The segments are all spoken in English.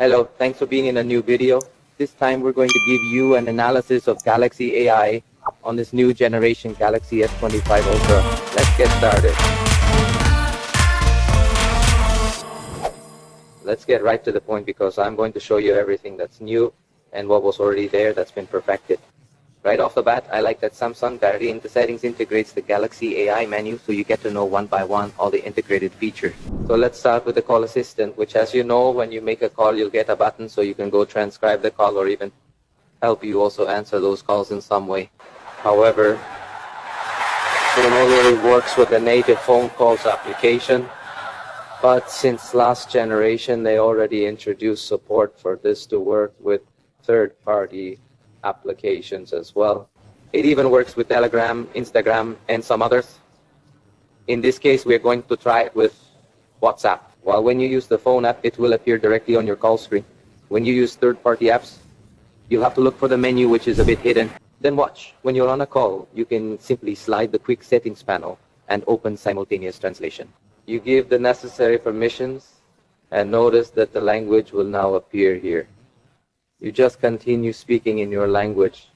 Hello, thanks for being in a new video. This time we're going to give you an analysis of Galaxy AI on this new generation Galaxy S25 Ultra. Let's get started. Let's get right to the point because I'm going to show you everything that's new and what was already there that's been perfected. Right off the bat, I like that Samsung directly in the settings integrates the Galaxy AI menu so you get to know one by one all the integrated features. So let's start with the call assistant, which as you know, when you make a call, you'll get a button so you can go transcribe the call or even help you also answer those calls in some way. However, it only works with the native phone calls application. But since last generation, they already introduced support for this to work with third-party applications as well. It even works with Telegram, Instagram, and some others. In this case, we're going to try it with WhatsApp. While when you use the phone app, it will appear directly on your call screen. When you use third-party apps, you'll have to look for the menu, which is a bit hidden. Then watch. When you're on a call, you can simply slide the quick settings panel and open simultaneous translation. You give the necessary permissions and notice that the language will now appear here. You just continue speaking in your language,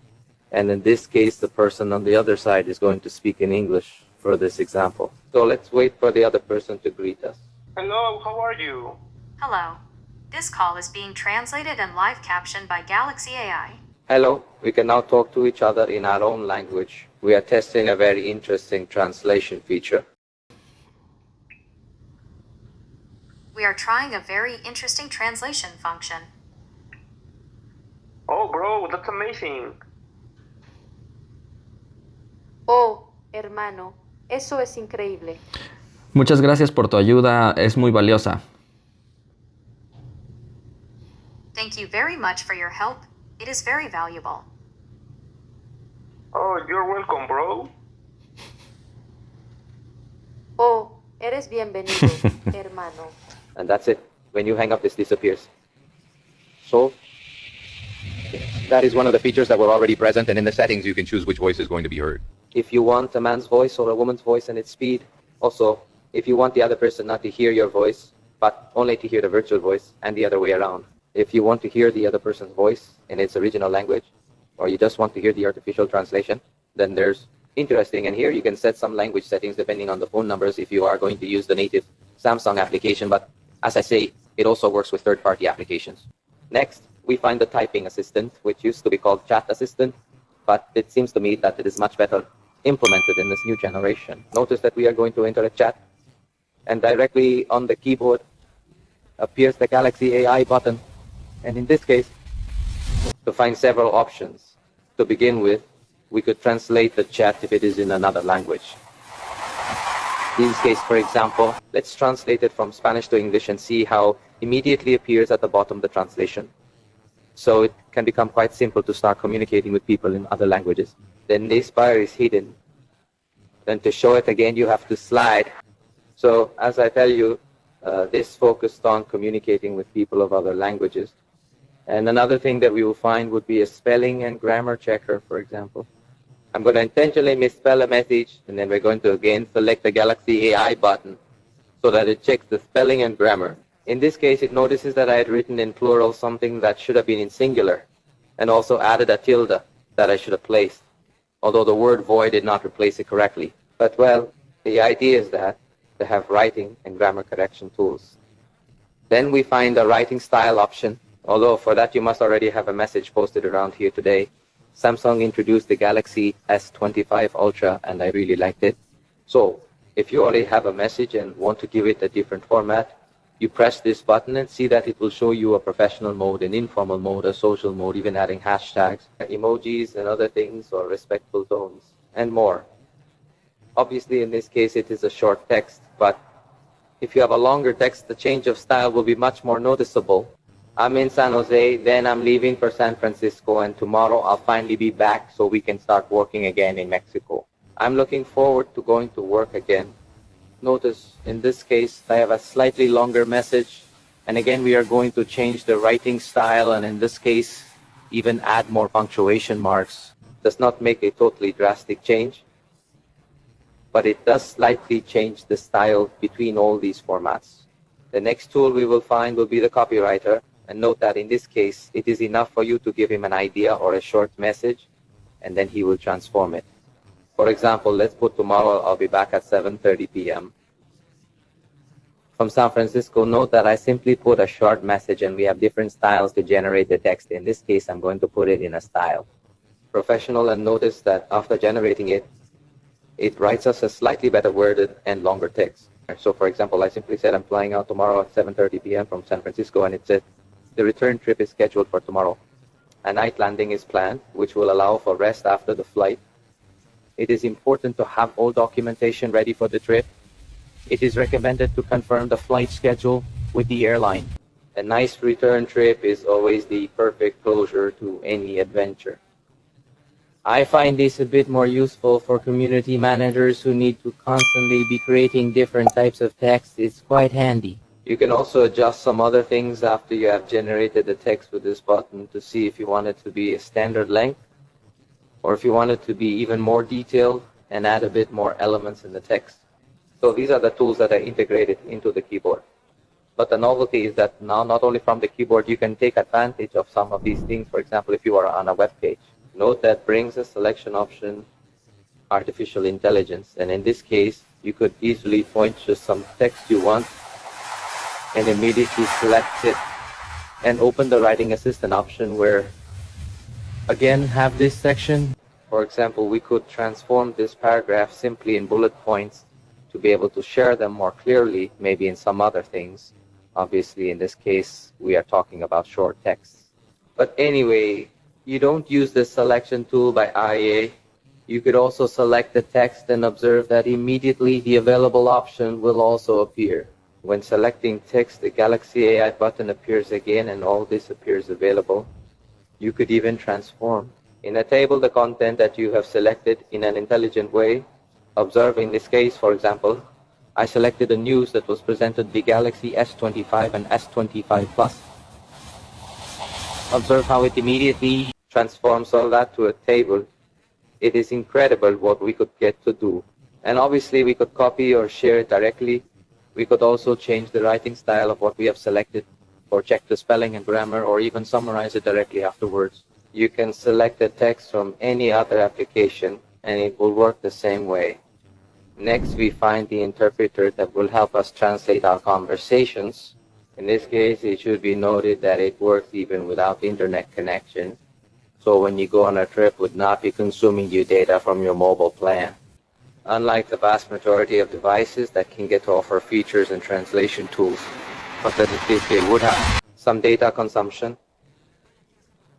and in this case, the person on the other side is going to speak in English for this example. So let's wait for the other person to greet us. Hello, how are you? Hello. This call is being translated and live captioned by Galaxy AI. Hello, we can now talk to each other in our own language. We are testing a very interesting translation feature. We are trying a very interesting translation function. Oh, bro, that's amazing. Oh, hermano, eso es increíble. Muchas gracias por tu ayuda, es muy valiosa. Thank you very much for your help. It is very valuable. Oh, you're welcome, bro. Oh, eres bienvenido, hermano. And that's it. When you hang up, this disappears. So, that is one of the features that were already present, and in the settings you can choose which voice is going to be heard. If you want a man's voice or a woman's voice and its speed, also, if you want the other person not to hear your voice, but only to hear the virtual voice, and the other way around. If you want to hear the other person's voice in its original language, or you just want to hear the artificial translation, then there's interesting, and here you can set some language settings depending on the phone numbers if you are going to use the native Samsung application, but as I say, it also works with third-party applications. Next, we find the typing assistant, which used to be called chat assistant, but it seems to me that it is much better implemented in this new generation. Notice that we are going to enter a chat, and directly on the keyboard appears the Galaxy AI button. And in this case, to find several options. To begin with, we could translate the chat if it is in another language. In this case, for example, let's translate it from Spanish to English and see how immediately appears at the bottom the translation. So it can become quite simple to start communicating with people in other languages. Then this bar is hidden. Then to show it again, you have to slide. So as I tell you, this focused on communicating with people of other languages. And another thing that we will find would be a spelling and grammar checker, for example. I'm going to intentionally misspell a message, and then we're going to again select the Galaxy AI button so that it checks the spelling and grammar. In this case, it notices that I had written in plural something that should have been in singular, and also added a tilde that I should have placed, although the word void did not replace it correctly. But well, the idea is that to have writing and grammar correction tools. Then we find the writing style option, although for that you must already have a message posted around here today. Samsung introduced the Galaxy S25 Ultra, and I really liked it. So, if you already have a message and want to give it a different format, you press this button and see that it will show you a professional mode, an informal mode, a social mode, even adding hashtags, emojis and other things, or respectful tones, and more. Obviously, in this case, it is a short text, but if you have a longer text, the change of style will be much more noticeable. I'm in San Jose, then I'm leaving for San Francisco, and tomorrow I'll finally be back so we can start working again in Mexico. I'm looking forward to going to work again. Notice, in this case, I have a slightly longer message, and again we are going to change the writing style, and in this case, even add more punctuation marks. Does not make a totally drastic change, but it does slightly change the style between all these formats. The next tool we will find will be the copywriter. And note that in this case, it is enough for you to give him an idea or a short message, and then he will transform it. For example, let's put tomorrow I'll be back at 7:30 p.m. From San Francisco, note that I simply put a short message and we have different styles to generate the text. In this case, I'm going to put it in a style professional, and notice that after generating it, it writes us a slightly better worded and longer text. So for example, I simply said I'm flying out tomorrow at 7:30 p.m. from San Francisco, and it said the return trip is scheduled for tomorrow. A night landing is planned, which will allow for rest after the flight. It is important to have all documentation ready for the trip. It is recommended to confirm the flight schedule with the airline. A nice return trip is always the perfect closure to any adventure. I find this a bit more useful for community managers who need to constantly be creating different types of text. It's quite handy. You can also adjust some other things after you have generated the text with this button to see if you want it to be a standard length or if you want it to be even more detailed and add a bit more elements in the text. So these are the tools that are integrated into the keyboard. But the novelty is that now not only from the keyboard you can take advantage of some of these things. For example, if you are on a web page, note that brings a selection option, artificial intelligence. And in this case, you could easily point to some text you want and immediately select it and open the writing assistant option where, again, have this section. For example, we could transform this paragraph simply in bullet points to be able to share them more clearly, maybe in some other things. Obviously, in this case, we are talking about short texts. But anyway, you don't use the selection tool by IA. You could also select the text and observe that immediately the available option will also appear. When selecting text, the Galaxy AI button appears again and all this appears available. You could even transform. In a table, the content that you have selected in an intelligent way. Observe in this case, for example, I selected the news that was presented the Galaxy S25 and S25 Plus. Observe how it immediately transforms all that to a table. It is incredible what we could get to do. And obviously we could copy or share it directly. We could also change the writing style of what we have selected, or check the spelling and grammar, or even summarize it directly afterwards. You can select the text from any other application and it will work the same way. Next, we find the interpreter that will help us translate our conversations. In this case, it should be noted that it works even without internet connection. So when you go on a trip, would not be consuming your data from your mobile plan. Unlike the vast majority of devices that can get to offer features and translation tools, but that they would have some data consumption.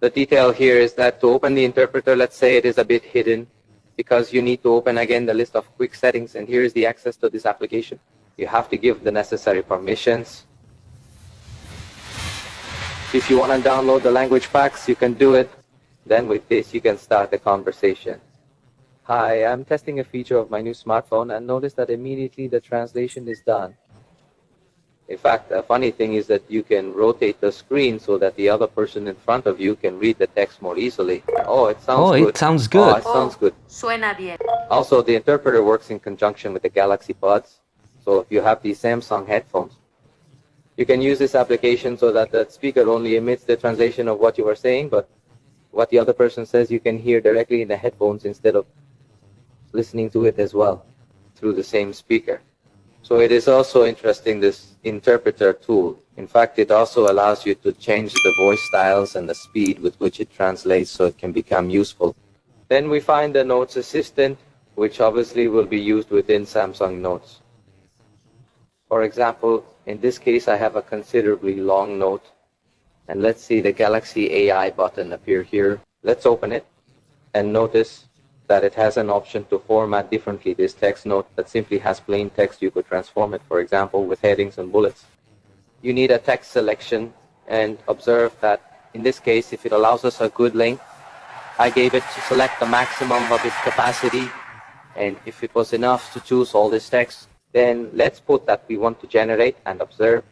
The detail here is that to open the interpreter, let's say it is a bit hidden, because you need to open again the list of quick settings, and here is the access to this application. You have to give the necessary permissions. If you want to download the language packs, you can do it. Then with this, you can start the conversation. Hi, I'm testing a feature of my new smartphone and notice that immediately the translation is done. In fact, a funny thing is that you can rotate the screen so that the other person in front of you can read the text more easily. Oh, it sounds good. It sounds good. Oh, it sounds good. Suena bien. Also, the interpreter works in conjunction with the Galaxy Buds. So if you have the Samsung headphones, you can use this application so that the speaker only emits the translation of what you are saying, but what the other person says you can hear directly in the headphones instead of listening to it as well through the same speaker. So it is also interesting, this interpreter tool. In fact, it also allows you to change the voice styles and the speed with which it translates so it can become useful. Then we find the Notes Assistant, which obviously will be used within Samsung Notes. For example, in this case, I have a considerably long note. And let's see the Galaxy AI button appear here. Let's open it and notice that it has an option to format differently this text note that simply has plain text. You could transform it, for example, with headings and bullets. You need a text selection, and observe that in this case, if it allows us a good length, I gave it to select the maximum of its capacity, and if it was enough to choose all this text, then let's put that we want to generate and observe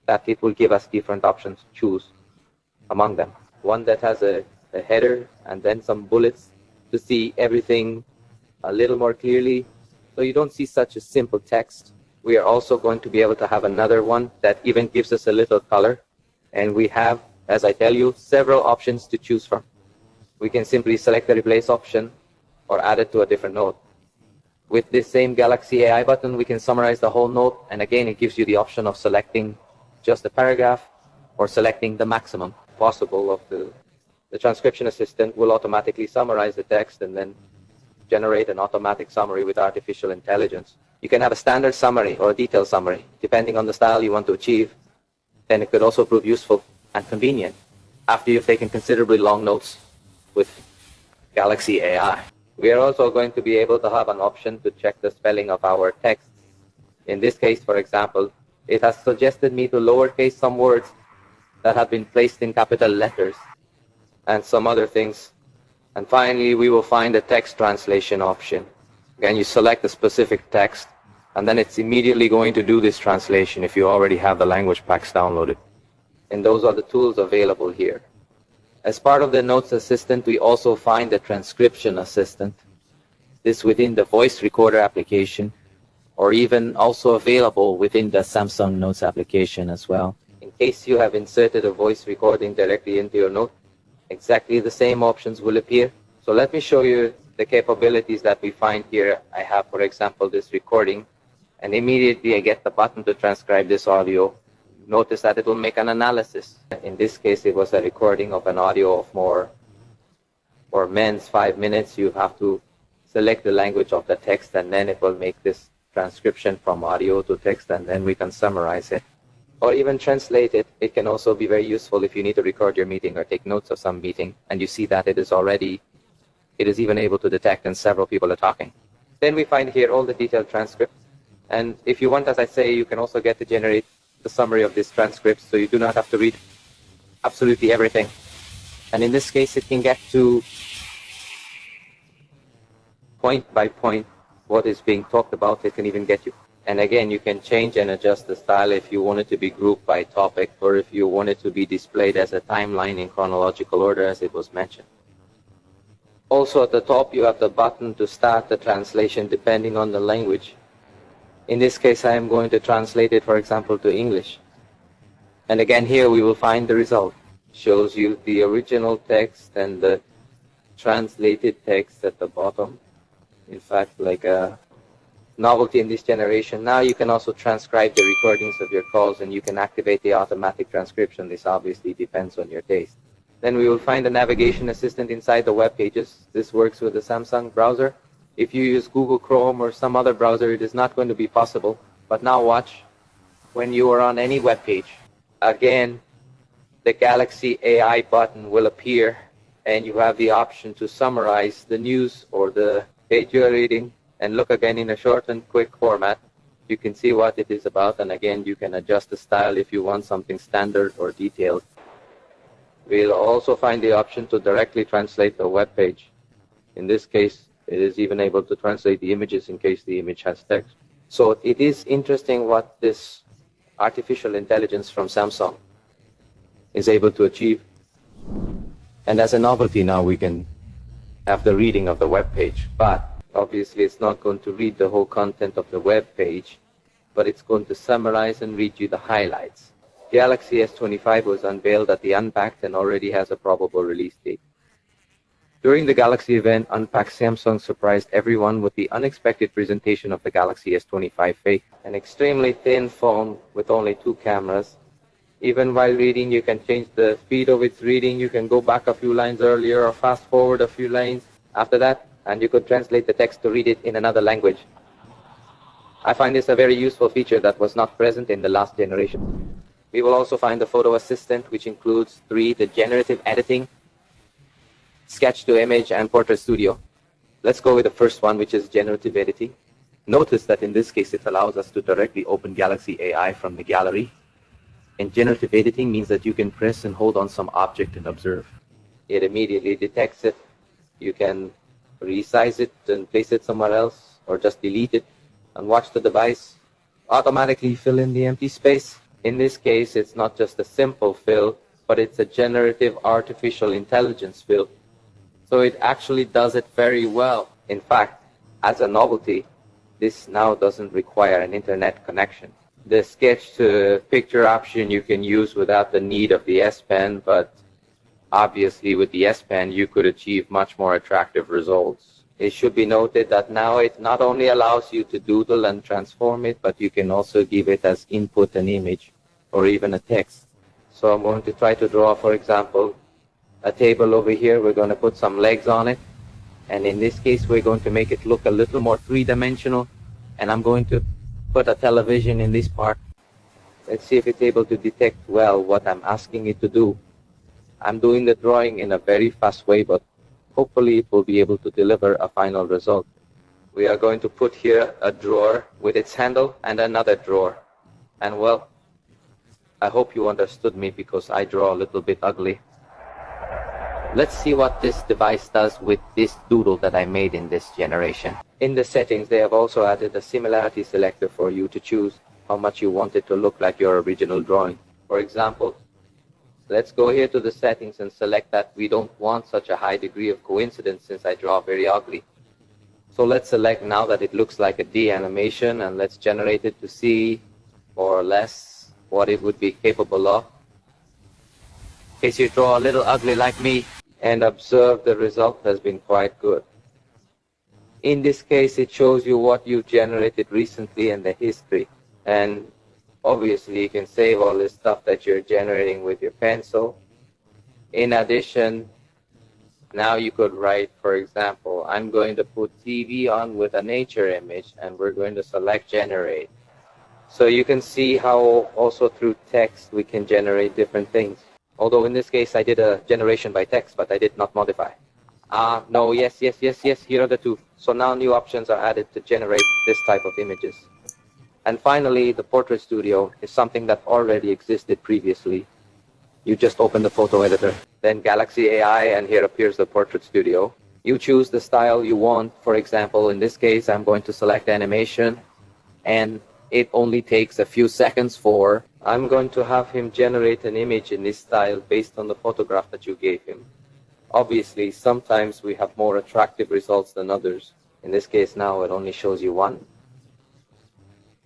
that it will give us different options to choose among them. One that has a header and then some bullets to see everything a little more clearly, so you don't see such a simple text. We are also going to be able to have another one that even gives us a little color. And we have, as I tell you, several options to choose from. We can simply select the replace option or add it to a different note. With this same Galaxy AI button, we can summarize the whole note, and again, it gives you the option of selecting just a paragraph or selecting the maximum possible of the transcription assistant will automatically summarize the text and then generate an automatic summary with artificial intelligence. You can have a standard summary or a detailed summary, depending on the style you want to achieve. Then it could also prove useful and convenient after you've taken considerably long notes with Galaxy AI. We are also going to be able to have an option to check the spelling of our texts. In this case, for example, it has suggested me to lowercase some words that have been placed in capital letters and some other things. And finally, we will find the text translation option. Again, you select a specific text, and then it's immediately going to do this translation if you already have the language packs downloaded. And those are the tools available here. As part of the Notes Assistant, we also find the Transcription Assistant. This within the voice recorder application, or even also available within the Samsung Notes application as well. In case you have inserted a voice recording directly into your note, exactly the same options will appear. So let me show you the capabilities that we find here. I have, for example, this recording, and immediately I get the button to transcribe this audio. Notice that it will make an analysis. In this case, it was a recording of an audio of more, for men's 5 minutes. You have to select the language of the text, and then it will make this transcription from audio to text, and then we can summarize it or even translate it. It can also be very useful if you need to record your meeting or take notes of some meeting, and you see that it is even able to detect and several people are talking. Then we find here all the detailed transcripts, and if you want, as I say, you can also get to generate the summary of this transcript, so you do not have to read absolutely everything. And in this case, it can get to point by point what is being talked about. It can even get you. And again, you can change and adjust the style if you want it to be grouped by topic, or if you want it to be displayed as a timeline in chronological order, as it was mentioned. Also at the top, you have the button to start the translation depending on the language. In this case, I am going to translate it, for example, to English. And again, here we will find the result. Shows you the original text and the translated text at the bottom. In fact, like a novelty in this generation. Now you can also transcribe the recordings of your calls, and you can activate the automatic transcription. This obviously depends on your taste. Then we will find the navigation assistant inside the web pages. This works with the Samsung browser. If you use Google Chrome or some other browser, it is not going to be possible. But now watch, when you are on any web page, again, the Galaxy AI button will appear, and you have the option to summarize the news or the page you are reading, and look again in a short and quick format. You can see what it is about, and again, you can adjust the style if you want something standard or detailed. We'll also find the option to directly translate the web page. In this case, it is even able to translate the images in case the image has text. So it is interesting what this artificial intelligence from Samsung is able to achieve. And as a novelty now, we can have the reading of the web page, but obviously it's not going to read the whole content of the web page, but it's going to summarize and read you the highlights. Galaxy S25 was unveiled at the Unpacked and already has a probable release date. During the Galaxy event, Unpacked, Samsung surprised everyone with the unexpected presentation of the Galaxy S25 Fake, an extremely thin phone with only 2 cameras. Even while reading, you can change the speed of its reading. You can go back a few lines earlier or fast forward a few lines after that, and you could translate the text to read it in another language. I find this a very useful feature that was not present in the last generation. We will also find the photo assistant, which includes 3, the generative editing, sketch to image, and portrait studio. Let's go with the first one, which is generative editing. Notice that in this case, it allows us to directly open Galaxy AI from the gallery. And generative editing means that you can press and hold on some object and observe. It immediately detects it. You can resize it and place it somewhere else, or just delete it and watch the device automatically fill in the empty space. In this case, it's not just a simple fill, but it's a generative artificial intelligence fill. So it actually does it very well. In fact, as a novelty, this now doesn't require an internet connection. The sketch to picture option you can use without the need of the S Pen, but obviously with the S Pen you could achieve much more attractive results. It should be noted that now it not only allows you to doodle and transform it, but you can also give it as input an image or even a text. So I'm going to try to draw, for example, a table over here. We're going to put some legs on it. And in this case, we're going to make it look a little more three-dimensional. And I'm going to put a television in this part. Let's see if it's able to detect well what I'm asking it to do. I'm doing the drawing in a very fast way, but hopefully it will be able to deliver a final result. We are going to put here a drawer with its handle and another drawer. And well, I hope you understood me because I draw a little bit ugly. Let's see what this device does with this doodle that I made in this generation. In the settings, they have also added a similarity selector for you to choose how much you want it to look like your original drawing. For example, let's go here to the settings and select that we don't want such a high degree of coincidence since I draw very ugly. So let's select now that it looks like a D animation, and let's generate it to see more or less what it would be capable of. In case you draw a little ugly like me, and observe the result has been quite good. In this case, it shows you what you generated recently and the history. And obviously you can save all this stuff that you're generating with your pencil. In addition, now you could write, for example, I'm going to put TV on with a nature image, and we're going to select generate. So you can see how also through text we can generate different things. Although in this case I did a generation by text, but I did not modify. No, yes, here are the two. So now new options are added to generate this type of images. And finally, the Portrait Studio is something that already existed previously. You just open the photo editor, then Galaxy AI, and here appears the Portrait Studio. You choose the style you want. For example, in this case, I'm going to select animation, and it only takes a few seconds for I'm going to have him generate an image in this style based on the photograph that you gave him. Obviously, sometimes we have more attractive results than others. In this case now, it only shows you one.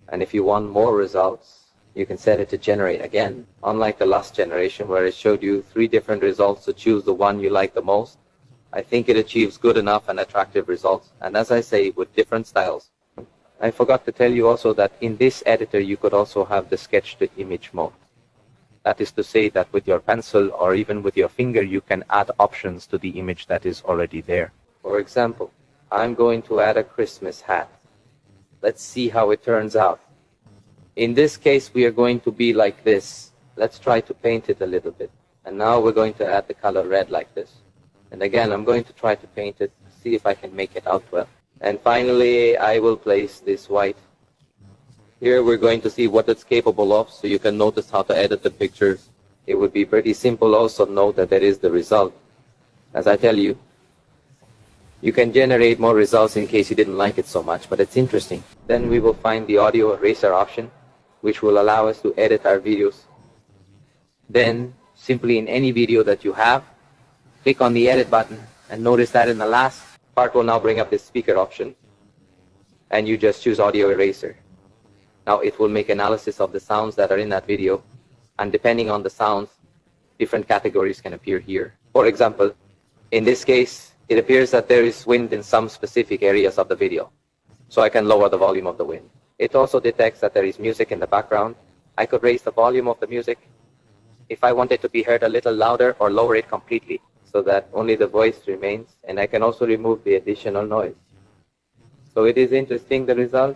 And if you want more results, you can set it to generate again. Unlike the last generation where it showed you 3 different results to choose the one you like the most, I think it achieves good enough and attractive results. And as I say, with different styles. I forgot to tell you also that in this editor you could also have the sketch to image mode. That is to say that with your pencil or even with your finger you can add options to the image that is already there. For example, I'm going to add a Christmas hat. Let's see how it turns out. In this case we are going to be like this. Let's try to paint it a little bit. And now we're going to add the color red like this. And again I'm going to try to paint it, see if I can make it out well. And finally, I will place this white. Here we're going to see what it's capable of, so you can notice how to edit the pictures. It would be pretty simple also note that that is the result. As I tell you, you can generate more results in case you didn't like it so much, but it's interesting. Then we will find the audio eraser option, which will allow us to edit our videos. Then, simply in any video that you have, click on the edit button, and notice that in the last part will now bring up this speaker option, and you just choose audio eraser. Now it will make analysis of the sounds that are in that video, and depending on the sounds, different categories can appear here. For example, in this case, it appears that there is wind in some specific areas of the video, so I can lower the volume of the wind. It also detects that there is music in the background. I could raise the volume of the music if I want it to be heard a little louder, or lower it completely, so that only the voice remains, and I can also remove the additional noise. So it is interesting, the result.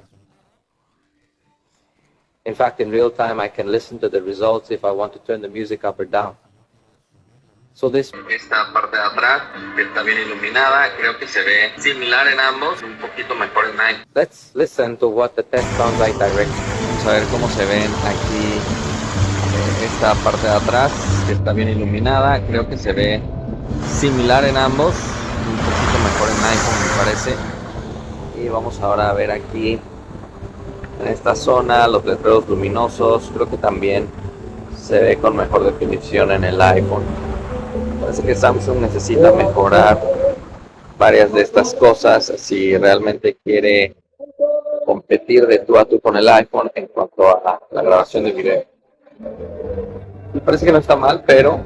In fact, in real time, I can listen to the results if I want to turn the music up or down. So this... Esta parte de atrás, que está bien iluminada, creo que se ve similar en ambos, un poquito mejor en iPhone. Let's listen to what the test sounds like directly. Vamos a ver cómo se ven aquí esta parte de atrás, que está bien iluminada. Creo que se ve similar en ambos, un poquito mejor en iPhone me parece. Y vamos ahora a ver aquí en esta zona los letreros luminosos. Creo que también se ve con mejor definición en el iPhone. Parece que Samsung necesita mejorar varias de estas cosas si realmente quiere competir de tú a tú con el iPhone en cuanto a la grabación de video. Me parece que no está mal, pero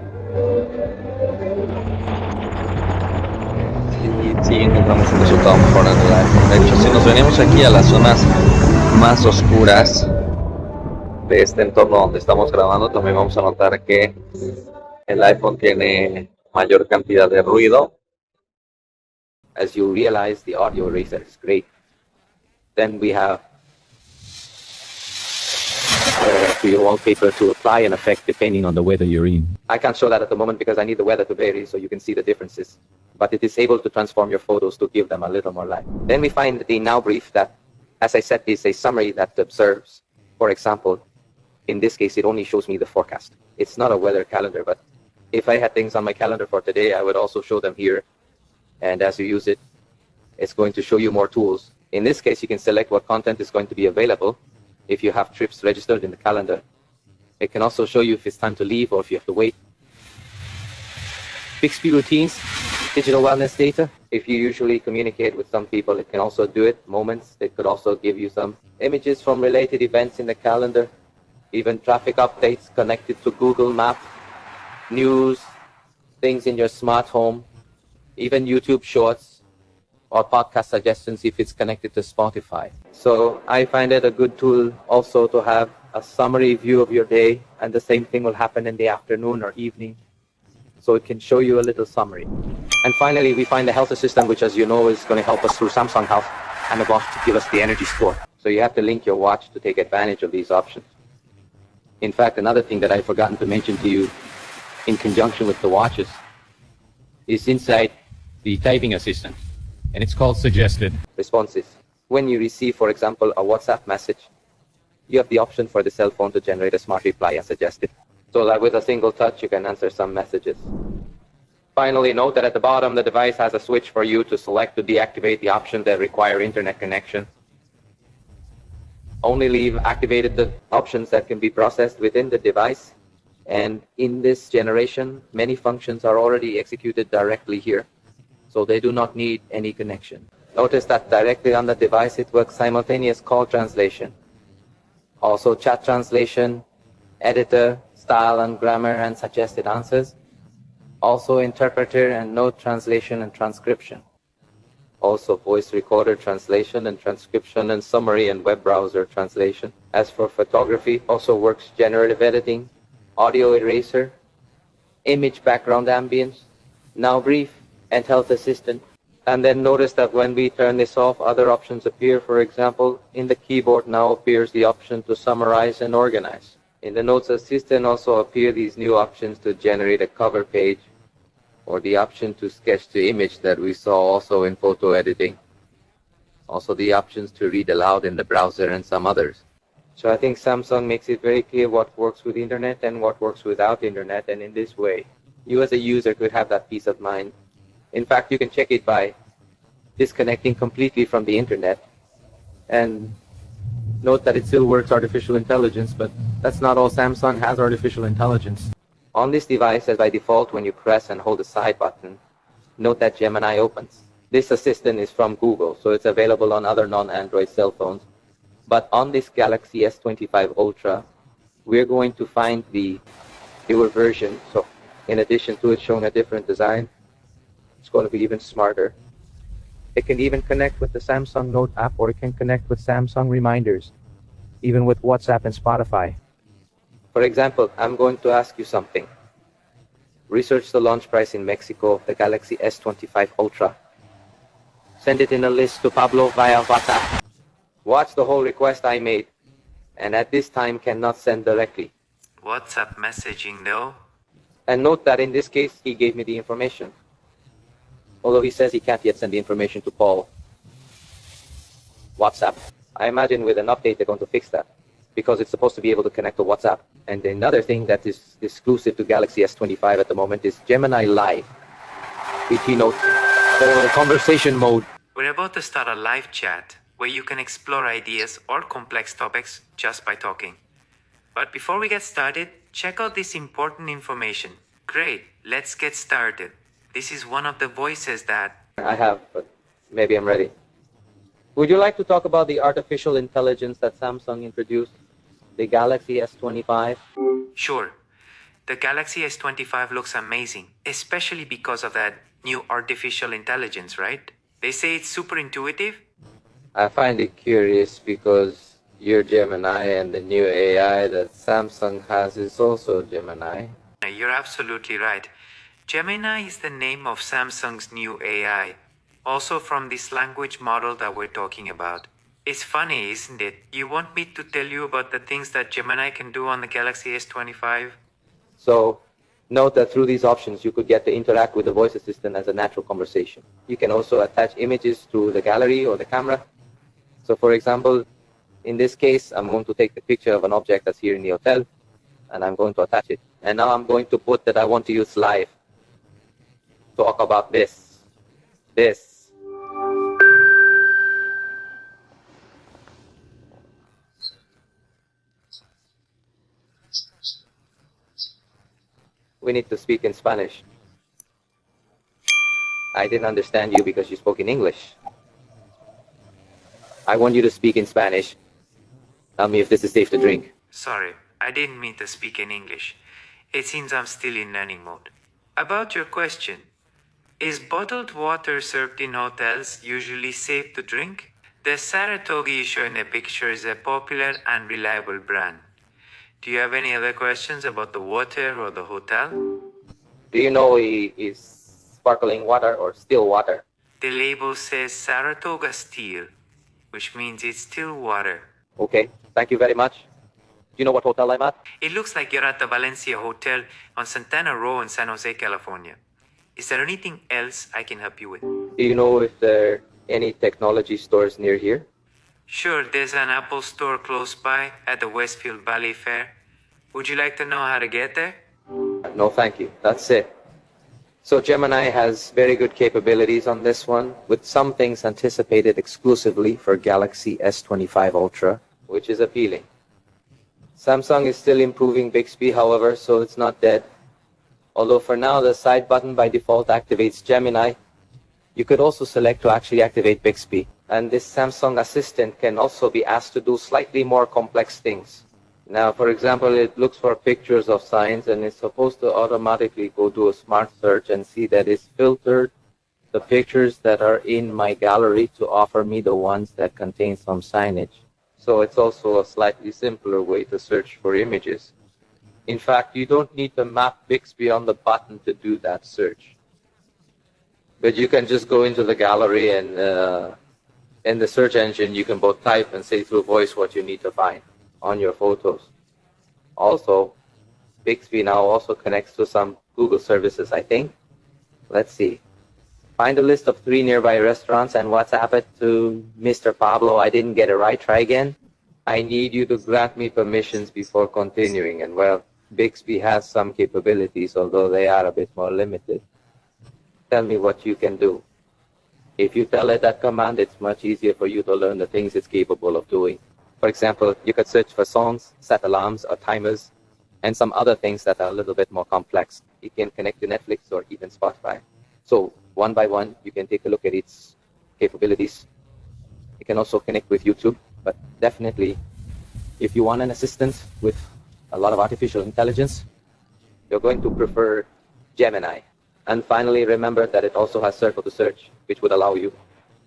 sí encontramos un resultado mejor en el iPhone. De hecho, si nos venimos aquí a las zonas más oscuras de este entorno donde estamos grabando, también vamos a notar que el iPhone tiene mayor cantidad de ruido. As you realize, the audio eraser is great. Then we have to your wallpaper to apply an effect depending on the weather you're in. I can't show that at the moment because I need the weather to vary so you can see the differences. But it is able to transform your photos to give them a little more life. Then we find the now brief that, as I said, is a summary that observes. For example, in this case, it only shows me the forecast. It's not a weather calendar, but if I had things on my calendar for today, I would also show them here. And as you use it, it's going to show you more tools. In this case, you can select what content is going to be available if you have trips registered in the calendar. It can also show you if it's time to leave or if you have to wait. Bixby routines, digital wellness data. If you usually communicate with some people, it can also do it. Moments, it could also give you some images from related events in the calendar, even traffic updates connected to Google Maps, news, things in your smart home, even YouTube shorts or podcast suggestions if it's connected to Spotify. So I find it a good tool also to have a summary view of your day, and the same thing will happen in the afternoon or evening. So it can show you a little summary. And finally, we find the health assistant, which, as you know, is going to help us through Samsung Health, and the watch to give us the energy score. So you have to link your watch to take advantage of these options. In fact, another thing that I've forgotten to mention to you in conjunction with the watches is inside the typing assistant, and it's called suggested responses. When you receive, for example, a WhatsApp message, you have the option for the cell phone to generate a smart reply as suggested. So that with a single touch, you can answer some messages. Finally, note that at the bottom, the device has a switch for you to select to deactivate the options that require internet connection. Only leave activated the options that can be processed within the device. And in this generation, many functions are already executed directly here, so they do not need any connection. Notice that directly on the device, it works simultaneous call translation, also chat translation, editor, style and grammar and suggested answers, also interpreter and note translation and transcription, also voice recorder translation and transcription and summary and web browser translation. As for photography, also works generative editing, audio eraser, image background ambience, now brief, and health assistant. And then notice that when we turn this off, other options appear. For example, in the keyboard now appears the option to summarize and organize. In the notes assistant also appear these new options to generate a cover page, or the option to sketch the image that we saw also in photo editing. Also the options to read aloud in the browser and some others. So I think Samsung makes it very clear what works with internet and what works without internet, and in this way, you as a user could have that peace of mind. In fact, you can check it by disconnecting completely from the internet, and note that it still works artificial intelligence, but that's not all. Samsung has artificial intelligence. On this device, as by default, when you press and hold the side button, note that Gemini opens. This assistant is from Google, so it's available on other non-Android cell phones. But on this Galaxy S25 Ultra, we're going to find the newer version. So in addition to it showing a different design, it's going to be even smarter. It can even connect with the Samsung Note app, or it can connect with Samsung reminders, even with WhatsApp and Spotify. For example, I'm going to ask you something. Research the launch price in Mexico of the Galaxy S25 Ultra. Send it in a list to Pablo via WhatsApp. Watch the whole request I made, and at this time cannot send directly. WhatsApp messaging though? And note that in this case, he gave me the information. Although he says he can't yet send the information to Paul. WhatsApp. I imagine with an update they're going to fix that, because it's supposed to be able to connect to WhatsApp. And another thing that is exclusive to Galaxy S25 at the moment is Gemini Live. PT notes, the conversation mode. We're about to start a live chat where you can explore ideas or complex topics just by talking. But before we get started, check out this important information. Great, let's get started. This is one of the voices that I have, but maybe I'm ready. Would you like to talk about the artificial intelligence that Samsung introduced? The Galaxy S25? Sure. The Galaxy S25 looks amazing, especially because of that new artificial intelligence, right? They say it's super intuitive. I find it curious because your Gemini and the new AI that Samsung has is also Gemini. You're absolutely right. Gemini is the name of Samsung's new AI, also from this language model that we're talking about. It's funny, isn't it? You want me to tell you about the things that Gemini can do on the Galaxy S25? So note that through these options, you could get to interact with the voice assistant as a natural conversation. You can also attach images to the gallery or the camera. So for example, in this case, I'm going to take the picture of an object that's here in the hotel, and I'm going to attach it. And now I'm going to put that I want to use live. Talk about this. We need to speak in Spanish. I didn't understand you because you spoke in English. I want you to speak in Spanish. Tell me if this is safe to drink. Sorry, I didn't mean to speak in English. It seems I'm still in learning mode. About your question, is bottled water served in hotels usually safe to drink? The Saratoga you show in the picture is a popular and reliable brand. Do you have any other questions about the water or the hotel? Do you know it is sparkling water or still water? The label says Saratoga Still, which means it's still water. Okay, thank you very much. Do you know what hotel I'm at? It looks like you're at the Valencia Hotel on Santana Row in San Jose, California. Is there anything else I can help you with? Do you know if there are any technology stores near here? Sure, there's an Apple store close by at the Westfield Valley Fair. Would you like to know how to get there? No, thank you. That's it. So Gemini has very good capabilities on this one, with some things anticipated exclusively for Galaxy S25 Ultra, which is appealing. Samsung is still improving Bixby, however, so it's not dead. Although for now, the side button by default activates Gemini, you could also select to actually activate Bixby. And this Samsung Assistant can also be asked to do slightly more complex things. Now, for example, it looks for pictures of signs and it's supposed to automatically go do a smart search and see that it's filtered the pictures that are in my gallery to offer me the ones that contain some signage. So it's also a slightly simpler way to search for images. In fact, you don't need to map Bixby on the button to do that search. But you can just go into the gallery and in the search engine, you can both type and say through voice what you need to find on your photos. Also, Bixby now also connects to some Google services, I think. Let's see. Find a list of 3 nearby restaurants and WhatsApp it to Mr. Pablo. I didn't get it right. Try again. I need you to grant me permissions before continuing. And well, Bixby has some capabilities, although they are a bit more limited. Tell me what you can do. If you tell it that command, it's much easier for you to learn the things it's capable of doing. For example, you could search for songs, set alarms, or timers, and some other things that are a little bit more complex. It can connect to Netflix or even Spotify. So one by one, you can take a look at its capabilities. It can also connect with YouTube, but definitely, if you want an assistant with a lot of artificial intelligence, you're going to prefer Gemini. And finally, remember that it also has Circle to Search, which would allow you,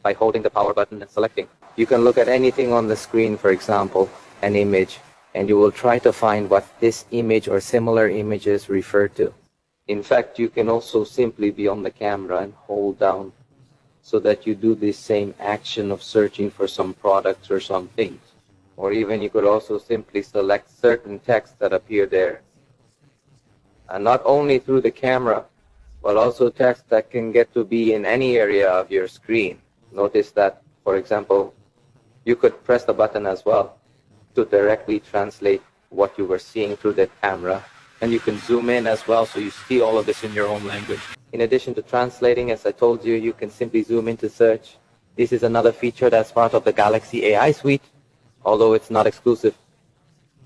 by holding the power button and selecting, you can look at anything on the screen, for example, an image, and you will try to find what this image or similar images refer to. In fact, you can also simply be on the camera and hold down so that you do this same action of searching for some products or some things. Or even you could also simply select certain text that appear there. And not only through the camera, but also text that can get to be in any area of your screen. Notice that, for example, you could press the button as well to directly translate what you were seeing through the camera. And you can zoom in as well, so you see all of this in your own language. In addition to translating, as I told you, you can simply zoom into search. This is another feature that's part of the Galaxy AI suite, although it's not exclusive.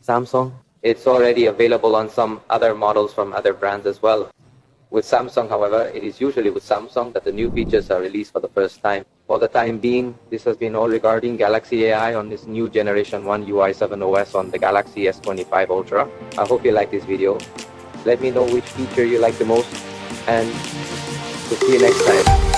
Samsung, it's already available on some other models from other brands as well. With Samsung, however, it is usually with Samsung that the new features are released for the first time. For the time being, this has been all regarding Galaxy AI on this new Generation 1 UI 7 OS on the Galaxy S25 Ultra. I hope you like this video. Let me know which feature you like the most, and we'll see you next time.